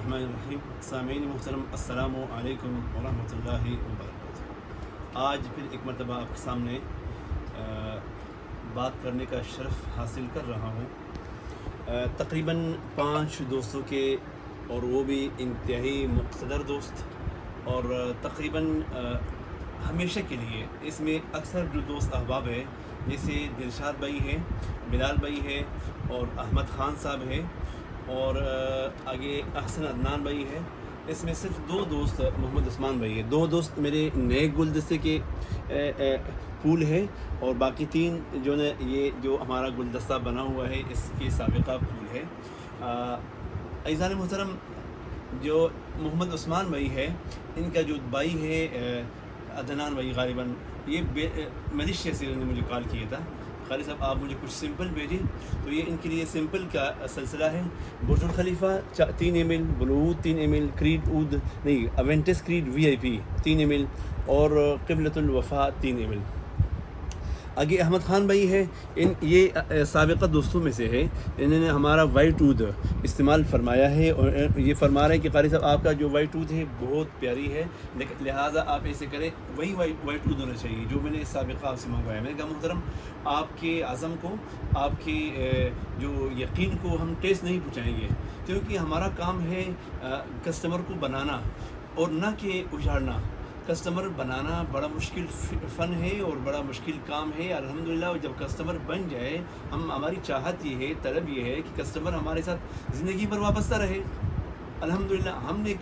الرحمن الرحیم۔ سامعین محترم، السلام علیکم ورحمۃ اللہ وبرکاتہ۔ آج پھر ایک مرتبہ آپ کے سامنے بات کرنے کا شرف حاصل کر رہا ہوں۔ تقریباً 5 دوستوں کے، اور وہ بھی انتہائی مقتدر دوست، اور تقریباً ہمیشہ کے لیے اس میں اکثر جو دوست احباب ہیں، جیسے دلشاد بھائی ہیں، بلال بھائی ہے، اور احمد خان صاحب ہے، اور آگے احسن عدنان بھائی ہے۔ اس میں صرف 2 دوست محمد عثمان بھائی ہے۔ 2 دوست میرے نئے گلدستے کے پھول ہے، اور باقی 3 جو ہے یہ جو ہمارا گلدستہ بنا ہوا ہے اس کی سابقہ پھول ہے۔ عزیزان محترم، جو محمد عثمان بھائی ہے، ان کا جو بھائی ہے عدنان بھائی، غالباً یہ ملیشیا سے انہوں نے مجھے کال کیا تھا، خالد صاحب آپ مجھے کچھ سمپل بھیجیں، تو یہ ان کے لیے سمپل کا سلسلہ ہے۔ برج الخلیفہ 3 ml، بلوود 3 ml، کریڈ اود نہیں اوینٹس کریڈ VIP 3 ml، اور قبلۃ الوفا 3 ml۔ آگے احمد خان بھائی ہے، یہ سابقہ دوستوں میں سے ہے، انہوں نے ہمارا وائٹ اود استعمال فرمایا ہے، اور یہ فرما رہے ہیں کہ قاری صاحب آپ کا جو وائٹ اود ہے بہت پیاری ہے، لیکن لہٰذا آپ ایسے کریں، وہی وائٹ اود ہونا چاہیے جو میں نے سابقہ آپ سے منگوایا۔ میں نے کہا محترم، آپ کے عزم کو، آپ کے جو یقین کو ہم ٹیسٹ نہیں پہنچائیں گے، کیونکہ ہمارا کام ہے کسٹمر کو بنانا اور نہ کہ اجاڑنا۔ کسٹمر بنانا بڑا مشکل فن ہے اور بڑا مشکل کام ہے۔ الحمدللہ جب کسٹمر بن جائے، ہماری چاہت یہ ہے، طلب یہ ہے کہ کسٹمر ہمارے ساتھ زندگی بھر وابستہ رہے۔ الحمدللہ ہم نے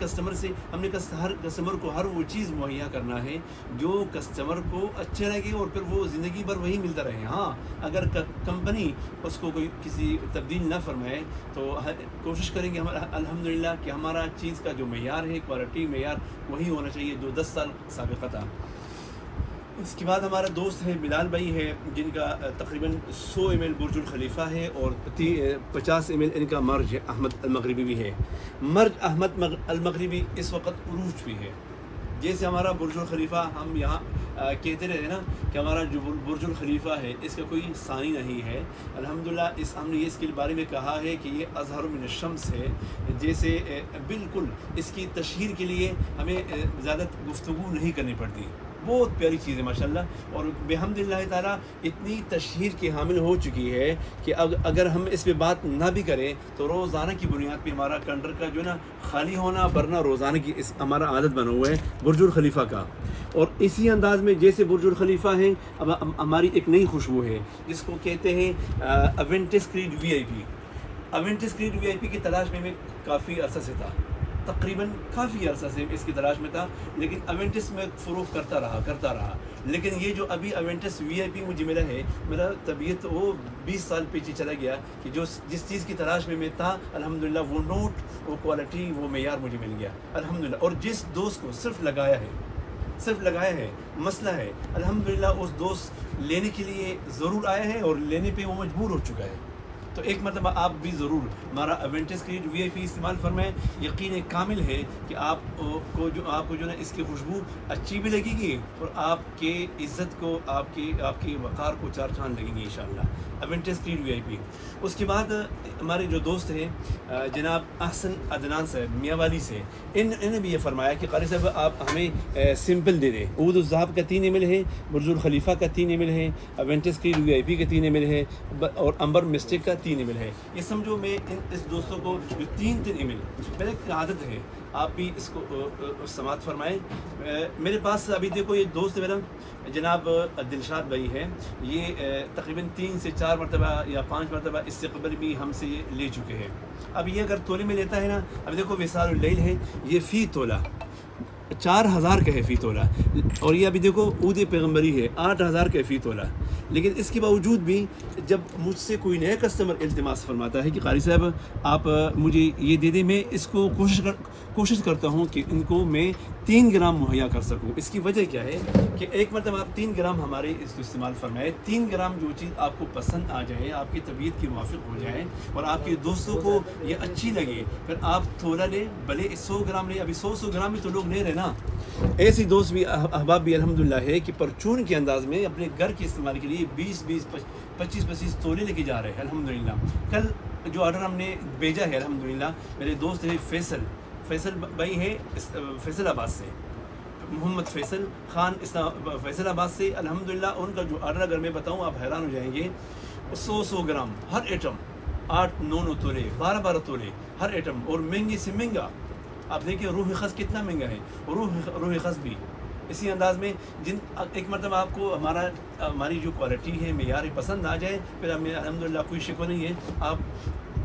ہر کسٹمر کو ہر وہ چیز مہیا کرنا ہے جو کسٹمر کو اچھے لگے، اور پھر وہ زندگی بھر وہی ملتا رہے۔ ہاں، اگر کمپنی اس کو کوئی کسی تبدیل نہ فرمائے تو کوشش کریں گے الحمدللہ کہ ہمارا چیز کا جو معیار ہے، کوالٹی معیار وہی ہونا چاہیے جو 10 سال سابقہ تھا۔ اس کے بعد ہمارا دوست ہے بلال بھائی ہے، جن کا تقریباً 100 ml برج الخلیفہ ہے، اور 50 ml ان کا مرج احمد المغربی بھی ہے۔ مرج احمد المغربی اس وقت عروج بھی ہے۔ جیسے ہمارا برج الخلیفہ، ہم یہاں کہتے رہے نا کہ ہمارا جو برج الخلیفہ ہے اس کا کوئی ثانی نہیں ہے۔ الحمدللہ ہم نے اس کے بارے میں کہا ہے کہ یہ اظہر من الشمس ہے، جیسے بالکل اس کی تشہیر کے لیے ہمیں زیادہ گفتگو نہیں کرنی پڑتی۔ بہت پیاری چیز ہے ماشاءاللہ، اور بحمد اللہ تعالیٰ اتنی تشہیر کی حامل ہو چکی ہے کہ اگر ہم اس پہ بات نہ بھی کریں تو روزانہ کی بنیاد پہ ہمارا کنڈر کا جو نا خالی ہونا بھرنا روزانہ کی ہمارا عادت بنا ہوا ہے برج الخلیفہ کا۔ اور اسی انداز میں جیسے برج الخلیفہ ہے، اب ہماری ایک نئی خوشبو ہے جس کو کہتے ہیں اوینٹس کریڈ VIP۔ اوینٹس کریڈ VIP کی تلاش میں کافی عرصہ سے تھا، تقریباً کافی عرصہ سے اس کی تلاش میں تھا، لیکن اوینٹس میں فروغ کرتا رہا، لیکن یہ جو ابھی اوینٹس VIP مجھے ملا ہے، میرا طبیعت وہ 20 سال پیچھے چلا گیا کہ جس چیز کی تلاش میں تھا، الحمدللہ وہ نوٹ، وہ کوالٹی، وہ معیار مجھے مل گیا الحمدللہ۔ اور جس دوست کو صرف لگایا ہے، مسئلہ ہے، الحمدللہ اس دوست لینے کے لیے ضرور آیا ہے، اور لینے پہ وہ مجبور ہو چکا ہے۔ تو ایک مرتبہ آپ بھی ضرور ہمارا اوینٹس کریڈ VIP استعمال فرمائیں۔ یقین کامل ہے کہ آپ کو جو ہے اس کی خوشبو اچھی بھی لگے گی، اور آپ کے عزت کو، آپ کی وقار کو 4 چاند لگیں گے انشاءاللہ۔ اوینٹس کریڈ VIP۔ اس کے بعد ہمارے جو دوست ہیں جناب احسن عدنان صاحب میاں والی سے، انہوں نے بھی یہ فرمایا کہ قاری صاحب آپ ہمیں سمپل دے دیں۔ عود الذہب کا 3 ml ہے، برج الخلیفہ کا 3 ml ہے، اوینٹس کریڈ VIP کا 3 ml ہے، اور امبر مسٹک کا 3 ml ہے۔ یہ سمجھو میں اس دوستوں کو جو 3 ml، میرے ایک عادت ہے، آپ بھی اس کو سماعت فرمائیں۔ میرے پاس ابھی دیکھو یہ دوست میرا جناب دلشاد بھائی ہے، یہ تقریباً 3 سے 4 مرتبہ یا 5 مرتبہ اس سے قبل بھی ہم سے یہ لے چکے ہیں۔ اب یہ اگر تولے میں لیتا ہے نا، اب دیکھو وصال اللیل ہے، یہ فی تولہ 4000 کا ہے فی تولہ، اور یہ ابھی دیکھو عود پیغمبری ہے 8000 کا ہے فی تولہ۔ لیکن اس کے باوجود بھی جب مجھ سے کوئی نیا کسٹمر التماس فرماتا ہے کہ قاری صاحب آپ مجھے یہ دے دیں، میں اس کو کوشش کرتا ہوں کہ ان کو میں 3 گرام مہیا کر سکوں۔ اس کی وجہ کیا ہے کہ ایک مرتبہ آپ 3 گرام ہمارے اس کو استعمال فرمائے، 3 گرام جو چیز آپ کو پسند آ جائے، آپ کی طبیعت کی موافق ہو جائے، اور آپ کے دوستوں کو یہ اچھی لگے، پھر آپ تھوڑا لیں، بھلے 100 گرام لیں، ابھی 100 گرام میں تو لوگ لے رہے نا۔ ایسی دوست بھی احباب بھی الحمدللہ ہے کہ پرچون کے انداز میں اپنے گھر کے استعمال کے لیے 20 25 تولے لے کے جا رہے ہیں الحمدللہ۔ کل جو آرڈر ہم نے بھیجا ہے الحمدللہ، میرے دوست ہے فیصل، فیصل بھائی ہے فیصل آباد سے، محمد فیصل خان فیصل آباد سے الحمدللہ ان کا جو آرڈر اگر میں بتاؤں آپ حیران ہو جائیں گے، 100 گرام ہر ایٹم، 8-9 تولے، 12 تولے ہر ایٹم، اور مہنگے سے مہنگا. آپ دیکھیں روح خس کتنا مہنگا ہے، روح خس بھی اسی انداز میں. ایک مرتبہ آپ کو ہماری جو کوالٹی ہے معیار پسند آ جائے پھر ہمیں الحمدللہ کوئی شکوہ نہیں ہے، آپ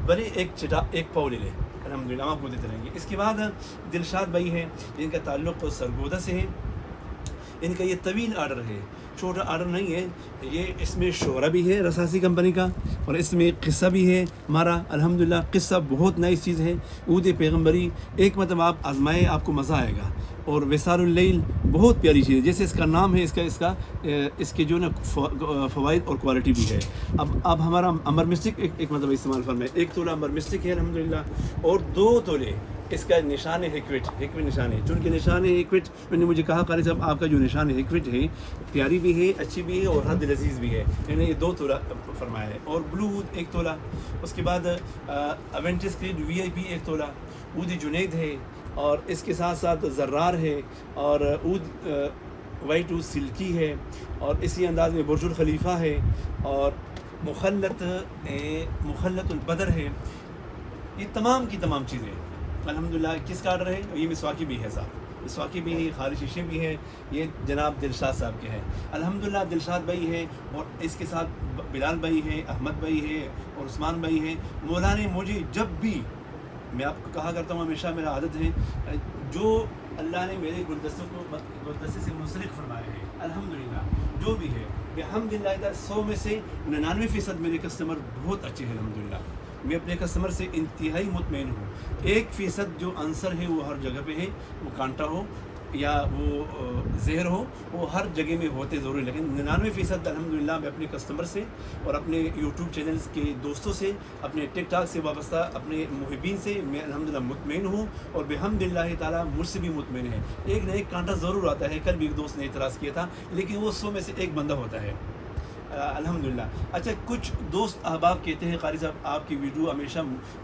بڑے ایک پاؤ لے لیں، الحمدللہ ہم آپ کو دیتے رہیں گے. اس کے بعد دلشاد بھائی ہیں جن کا تعلق سرگودا سے ہے. ان کا یہ طویل آرڈر ہے، چھوٹا آرڈر نہیں ہے یہ. اس میں شعرا بھی ہے رساسی کمپنی کا، اور اس میں قصہ بھی ہے ہمارا الحمدللہ. قصہ بہت نئی چیز ہے، عود پیغمبری ایک مرتبہ آپ آزمائے آپ کو مزہ آئے گا. اور وصال اللیل بہت پیاری چیز ہے، جیسے اس کا نام ہے اس کے جو نا فوائد اور کوالٹی بھی ہے. اب ہمارا امبر مسٹک ایک مرتبہ استعمال فرمائے. 1 تولہ امبر مسٹک ہے الحمدللہ، اور 2 تولے اس کا نشان ہے ہکوٹ نشان ہے. چونکہ نشان ہے ہکوٹ، میں نے مجھے کہا قاری صاحب آپ کا جو نشان ہے ہکوٹ ہے پیاری بھی ہے، اچھی بھی ہے، اور حد لذیذ بھی ہے. میں نے یہ 2 تولہ فرمایا ہے. اور بلو عود 1 تولہ. اس کے بعد ایونٹس کریڈ VIP 1 تولہ. عود جنید ہے، اور اس کے ساتھ ساتھ زرار ہے، اور عود وائٹ عود سلکی ہے، اور اسی انداز میں برج الخلیفہ ہے، اور مخلط البدر ہے. یہ تمام کی تمام چیزیں الحمدللہ. کس کا آرڈر ہے؟ یہ مسواکی بھی ہے صاحب، مسواکی بھی ہے، خالی شیشے بھی ہیں. یہ جناب دلشاد صاحب کے ہیں الحمدللہ. دلشاد بھائی ہے، اور اس کے ساتھ بلال بھائی ہے، احمد بھائی ہے، اور عثمان بھائی ہیں. مولا نے مجھے جب بھی، میں آپ کو کہا کرتا ہوں ہمیشہ میرا عادت ہے، جو اللہ نے میرے گلدستے سے منسلک فرمایا ہے الحمدللہ جو بھی ہے الحمدللہ 100 میں سے 99% میرے کسٹمر بہت اچھے ہیں الحمدللہ. میں اپنے کسٹمر سے انتہائی مطمئن ہوں. 1% جو عنصر ہے وہ ہر جگہ پہ ہے، وہ کانٹا ہو یا وہ زہر ہو، وہ ہر جگہ میں ہوتے ضروری، لیکن 99% الحمدللہ میں اپنے کسٹمر سے اور اپنے یوٹیوب چینلز کے دوستوں سے، اپنے ٹک ٹاک سے وابستہ اپنے محبین سے میں الحمدللہ مطمئن ہوں، اور بحمدللہ تعالیٰ مجھ سے بھی مطمئن ہے. ایک نہ ایک کانٹا ضرور آتا ہے. کل بھی ایک دوست نے اعتراض کیا تھا، لیکن وہ 100 میں سے ایک بندہ ہوتا ہے الحمدللہ. اچھا، کچھ دوست احباب کہتے ہیں قاری صاحب آپ کی ویڈیو ہمیشہ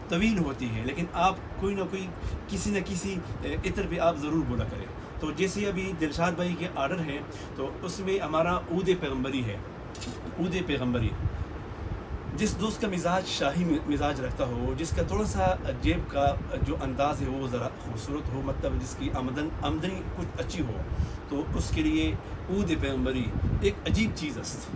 طویل ہوتی ہے، لیکن آپ کوئی نہ کوئی کسی نہ کسی عطر پہ آپ ضرور بولا کریں. تو جیسے ابھی دلشاد بھائی کے آرڈر ہیں تو اس میں ہمارا عود پیغمبری ہے. عود پیغمبری، جس دوست کا مزاج شاہی مزاج رکھتا ہو، جس کا تھوڑا سا جیب کا جو انداز ہے وہ ذرا خوبصورت ہو، مطلب جس کی آمدنی کچھ اچھی ہو، تو اس کے لیے عود پیغمبری ایک عجیب چیز است،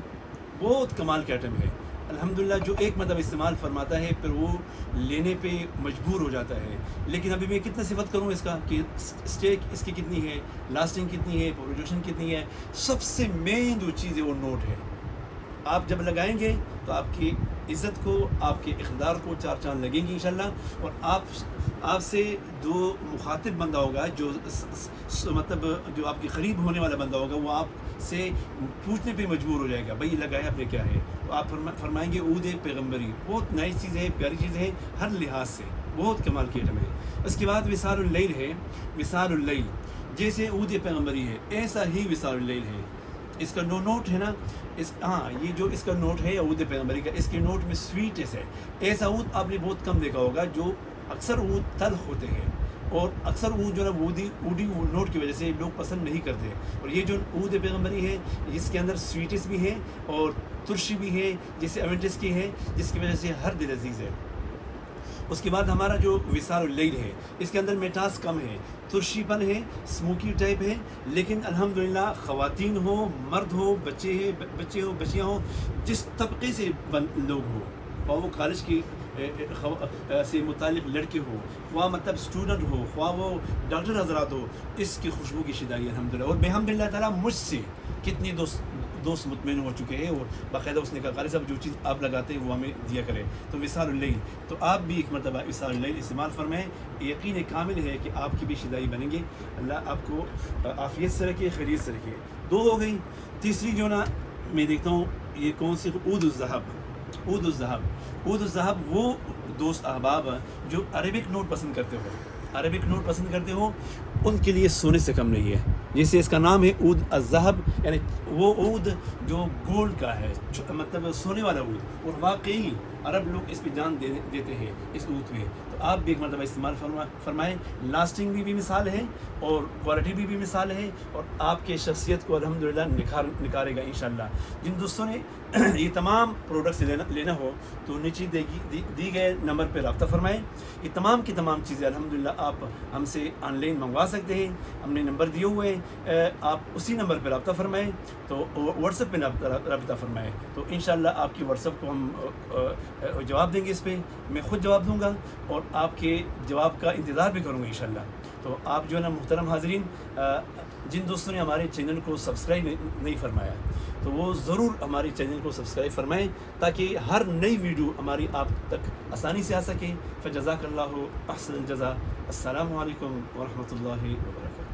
بہت کمال کا آئٹم ہے الحمدللہ. جو ایک مطلب استعمال فرماتا ہے پھر وہ لینے پہ مجبور ہو جاتا ہے. لیکن ابھی میں کتنا صفت کروں اس کا کہ اسٹیک اس کی کتنی ہے، لاسٹنگ کتنی ہے، پروجیکشن کتنی ہے. سب سے مین جو چیز ہے وہ نوٹ ہے. آپ جب لگائیں گے تو آپ کی عزت کو، آپ کے اقتدار کو 4 چاند لگیں گی انشاءاللہ. اور آپ سے جو مخاطب بندہ ہوگا، جو مطلب جو آپ کے قریب ہونے والا بندہ ہوگا، وہ آپ سے پوچھنے پہ مجبور ہو جائے گا بھائی لگایا آپ نے کیا ہے. تو آپ فرمائیں گے عود پیغمبری بہت نئی چیز ہے، پیاری چیز ہے، ہر لحاظ سے بہت کمال کی آئٹم ہے. اس کے بعد وصال اللیل ہے. وصال اللیل جیسے عود پیغمبری ہے ایسا ہی وصال اللیل ہے. اس کا نوٹ ہے نا، یہ جو اس کا نوٹ ہے عود پیغمبری کا، اس کے نوٹ میں سویٹنس ہے. ایسا عود آپ نے بہت کم دیکھا ہوگا. جو اکثر عود تلخ ہوتے ہیں، اور اکثر عود جو ہے اودی نوٹ کی وجہ سے لوگ پسند نہیں کرتے. اور یہ جو عود پیغمبری ہے اس کے اندر سویٹنس بھی ہے اور ترشی بھی ہے، جیسے ایونٹس کی ہے، جس کی وجہ سے ہر دل عزیز ہے. اس کے بعد ہمارا جو وصال اللیل ہے اس کے اندر میٹاس کم ہے، ترشی پن ہے، اسموکی ٹائپ ہے. لیکن الحمدللہ خواتین ہو، مرد ہو، بچے ہو، بچیاں ہو، جس طبقے سے لوگ ہو، اور وہ کالج کی سے متعلق لڑکے ہو، خواہ مطلب اسٹوڈنٹ ہو، خواہ وہ ڈاکٹر حضرات ہو، اس کی خوشبو کی شدائی الحمدللہ. اور بحمدللہ تعالیٰ مجھ سے کتنی دوست مطمئن ہو چکے ہیں، اور باقاعدہ اس نے کہا قاری صاحب جو چیز آپ لگاتے ہیں وہ ہمیں دیا کرے. تو وصال اللیل، تو آپ بھی ایک مرتبہ وصال اللیل استعمال فرمائیں. یقین کامل ہے کہ آپ کی بھی شدائی بنیں گے. اللہ آپ کو عافیت سے رکھے، خیریت سے رکھے. 2 ہو گئی. تیسری جو نا میں دیکھتا ہوں یہ کون سی، عود الذہب. عود الذہب وہ دوست احباب جو عربک نوٹ پسند کرتے ہو، ان کے لیے سونے سے کم نہیں ہے. جیسے اس کا نام ہے عود الذہب، یعنی وہ عود جو گولڈ کا ہے، مطلب سونے والا عود، اور واقعی عرب لوگ اس پہ جان دیتے ہیں اس عود پہ. تو آپ بھی ایک مرتبہ استعمال فرمائیں. لاسٹنگ بھی مثال ہے اور کوالٹی بھی مثال ہے، اور آپ کے شخصیت کو الحمدللہ نکھارے گا انشاءاللہ. جن دوستوں نے یہ تمام پروڈکٹس لینا ہو تو نیچے دی گئے نمبر پہ رابطہ فرمائیں. یہ تمام کی تمام چیزیں الحمدللہ آپ ہم سے آن لائن منگوا سکتے ہیں. ہم نے نمبر دیے ہوئے ہیں، آپ اسی نمبر پہ رابطہ فرمائیں، تو واٹس ایپ پہ رابطہ فرمائیں. تو انشاءاللہ آپ کی واٹس ایپ کو ہم جواب دیں گے. اس پہ میں خود جواب دوں گا اور آپ کے جواب کا انتظار بھی کروں گا انشاءاللہ. تو آپ جو ہے نا محترم حاضرین، جن دوستوں نے ہمارے چینل کو سبسکرائب نہیں فرمایا تو وہ ضرور ہمارے چینل کو سبسکرائب فرمائیں تاکہ ہر نئی ویڈیو ہماری آپ تک آسانی سے آ سکے. فجزاک اللہ احسن الجزا. السلام علیکم ورحمۃ اللہ وبرکاتہ.